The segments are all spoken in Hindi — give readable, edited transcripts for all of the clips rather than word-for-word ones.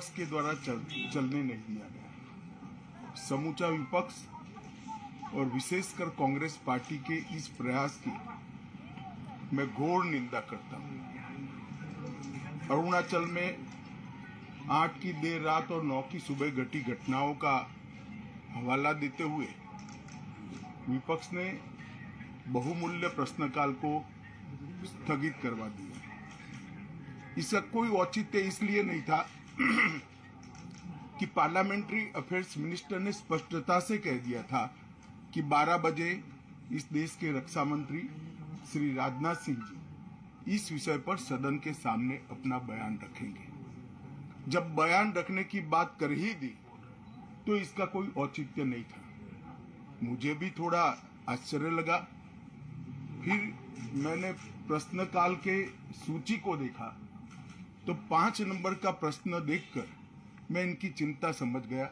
विपक्ष के द्वारा चलने नहीं दिया गया। समूचा विपक्ष और विशेषकर कांग्रेस पार्टी के इस प्रयास की मैं घोर निंदा करता हूं। अरुणाचल में 8 की देर रात और 9 की सुबह घटी घटनाओं का हवाला देते हुए विपक्ष ने बहुमूल्य प्रश्नकाल को स्थगित करवा दिया। इसका कोई औचित्य इसलिए नहीं था कि पार्लियामेंट्री अफेयर्स मिनिस्टर ने स्पष्टता से कह दिया था कि 12 बजे इस देश के रक्षा मंत्री श्री राजनाथ सिंह जी इस विषय पर सदन के सामने अपना बयान रखेंगे। जब बयान रखने की बात कर ही दी तो इसका कोई औचित्य नहीं था। मुझे भी थोड़ा आश्चर्य लगा। फिर मैंने प्रश्नकाल के सूची को देखा तो 5 नंबर का प्रश्न देखकर मैं इनकी चिंता समझ गया।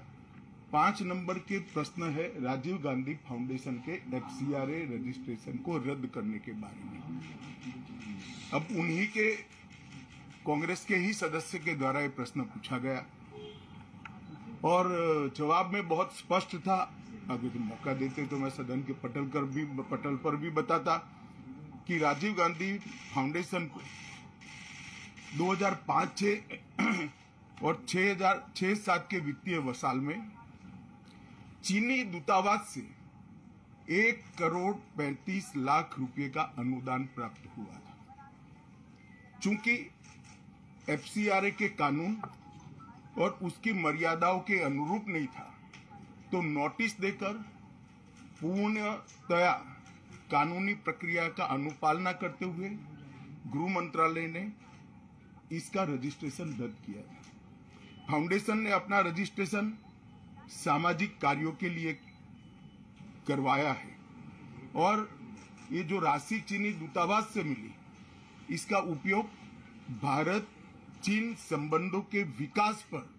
5 नंबर के प्रश्न है राजीव गांधी फाउंडेशन के FCRA रजिस्ट्रेशन को रद्द करने के बारे में। अब उन्हीं के कांग्रेस के ही सदस्य के द्वारा यह प्रश्न पूछा गया और जवाब में बहुत स्पष्ट था। अगर तो मौका देते तो मैं सदन के पटल पर भी बताता कि राजीव गांधी फाउंडेशन को 2005-6 और 2006-07 के वित्तीय साल में चीनी दूतावास से 1,35 लाख रुपए का अनुदान प्राप्त हुआ था। चूंकि FCRA के कानून और उसकी मर्यादाओं के अनुरूप नहीं था तो नोटिस देकर पूर्णतया कानूनी प्रक्रिया का अनुपालना करते हुए गृह मंत्रालय ने इसका रजिस्ट्रेशन रद्द किया था। फाउंडेशन ने अपना रजिस्ट्रेशन सामाजिक कार्यों के लिए करवाया है और ये जो राशि चीनी दूतावास से मिली इसका उपयोग भारत चीन संबंधों के विकास पर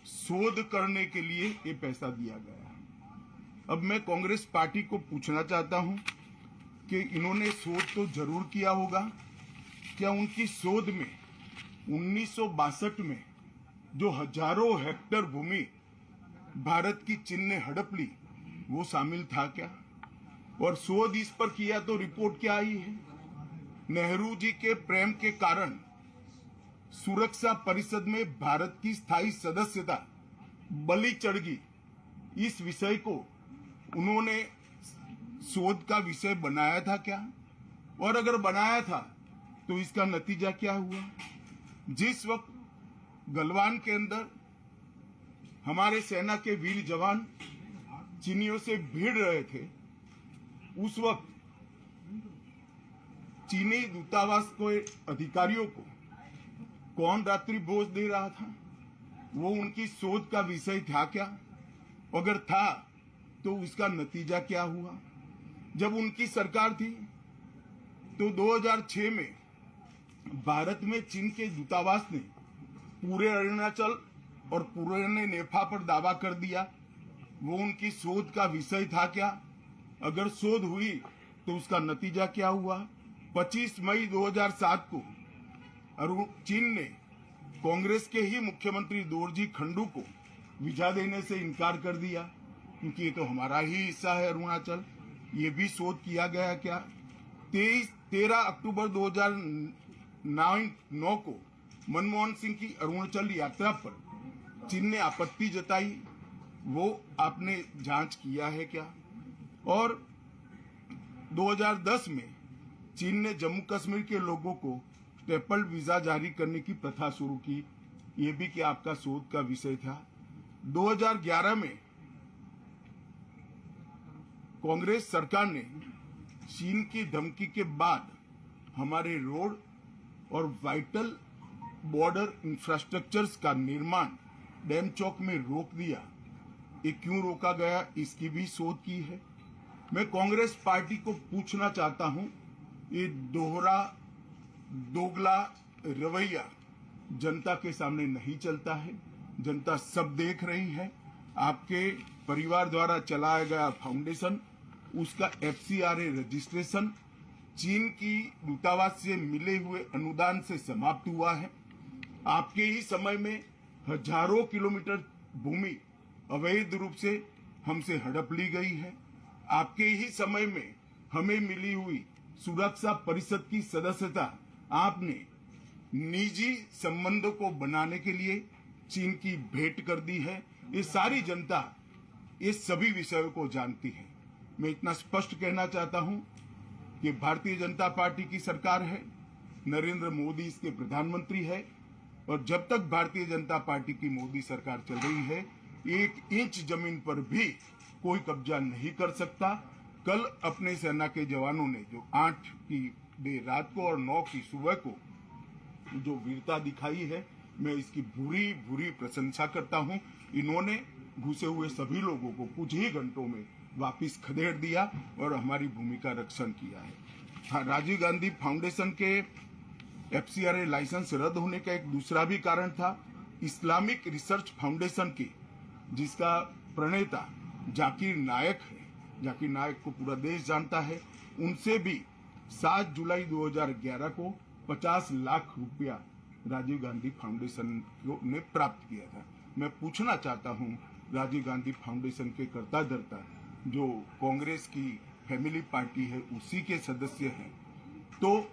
शोध करने के लिए ये पैसा दिया गया। अब मैं कांग्रेस पार्टी को पूछना चाहता हूं कि इन्होंने शोध तो जरूर किया होगा। क्या उनकी शोध में 1962 में जो हजारों हेक्टेयर भूमि भारत की चीन ने हड़प ली वो शामिल था क्या? और शोध इस पर किया तो रिपोर्ट क्या आई है? नेहरू जी के प्रेम के कारण सुरक्षा परिषद में भारत की स्थायी सदस्यता बलि चढ़ गई। इस विषय को उन्होंने शोध का विषय बनाया था क्या? और अगर बनाया था तो इसका नतीजा क्या हुआ? जिस वक्त गलवान के अंदर हमारे सेना के वीर जवान चीनियों से भिड़ रहे थे उस वक्त चीनी दूतावास के अधिकारियों को कौन रात्रि भोज दे रहा था? वो उनकी शोध का विषय था क्या? अगर था तो उसका नतीजा क्या हुआ? जब उनकी सरकार थी तो 2006 में भारत में चीन के दूतावास ने पूरे अरुणाचल और पूरे नेफा पर दावा कर दिया। वो उनकी शोध का विषय था क्या? अगर शोध हुई तो उसका नतीजा क्या हुआ? 25 मई 2007 को चीन ने कांग्रेस के ही मुख्यमंत्री दोरजी खंडू को वीजा देने से इनकार कर दिया क्योंकि ये तो हमारा ही हिस्सा है अरुणाचल। ये भी शोध किया गया क्या? 13 अक्टूबर 2009 को मनमोहन सिंह की अरुणाचल यात्रा पर चीन ने आपत्ति जताई, वो आपने जांच किया है क्या? और 2010 में चीन ने जम्मू कश्मीर के लोगों को स्टेपल्ड वीजा जारी करने की प्रथा शुरू की, ये भी क्या आपका शोध का विषय था? 2011 में कांग्रेस सरकार ने चीन की धमकी के बाद हमारे रोड और वाइटल बॉर्डर इंफ्रास्ट्रक्चर्स का निर्माण डैम चौक में रोक दिया। ये क्यों रोका गया इसकी भी शोध की है। मैं कांग्रेस पार्टी को पूछना चाहता हूं, ये दोगला रवैया जनता के सामने नहीं चलता है। जनता सब देख रही है। आपके परिवार द्वारा चलाया गया फाउंडेशन, उसका FCRA रजिस्ट्रेशन चीन की दूतावास से मिले हुए अनुदान से समाप्त हुआ है। आपके ही समय में हजारों किलोमीटर भूमि अवैध रूप से हमसे हड़प ली गई है। आपके ही समय में हमें मिली हुई सुरक्षा परिषद की सदस्यता आपने निजी संबंधों को बनाने के लिए चीन की भेंट कर दी है। ये सारी जनता ये सभी विषयों को जानती है। मैं इतना स्पष्ट कहना चाहता हूं कि भारतीय जनता पार्टी की सरकार है, नरेंद्र मोदी इसके प्रधानमंत्री है, और जब तक भारतीय जनता पार्टी की मोदी सरकार चल रही है, 1 इंच जमीन पर भी कोई कब्जा नहीं कर सकता। कल अपने सेना के जवानों ने जो 8 की देर रात को और 9 की सुबह को जो वीरता दिखाई है, मैं इसकी बुरी बुरी प्रशंसा करता हूं। इन्होंने घुसे हुए सभी लोगों को कुछ ही घंटों में वापस खदेड़ दिया और हमारी भूमि का रक्षण किया है। हाँ, राजीव गांधी फाउंडेशन के FCRA लाइसेंस रद्द होने का एक दूसरा भी कारण था। इस्लामिक रिसर्च फाउंडेशन की, जिसका प्रणेता जाकिर नायक है, जाकिर नायक को पूरा देश जानता है, उनसे भी 7 जुलाई 2011 को 50 लाख रुपया राजीव गांधी फाउंडेशन ने प्राप्त किया था। मैं पूछना चाहता हूं, राजीव गांधी फाउंडेशन के कर्ता धर्ता जो कांग्रेस की फैमिली पार्टी है उसी के सदस्य हैं, तो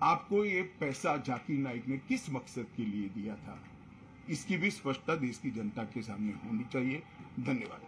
आपको ये पैसा जाकिर नाइक ने किस मकसद के लिए दिया था, इसकी भी स्पष्टता देश की जनता के सामने होनी चाहिए। धन्यवाद।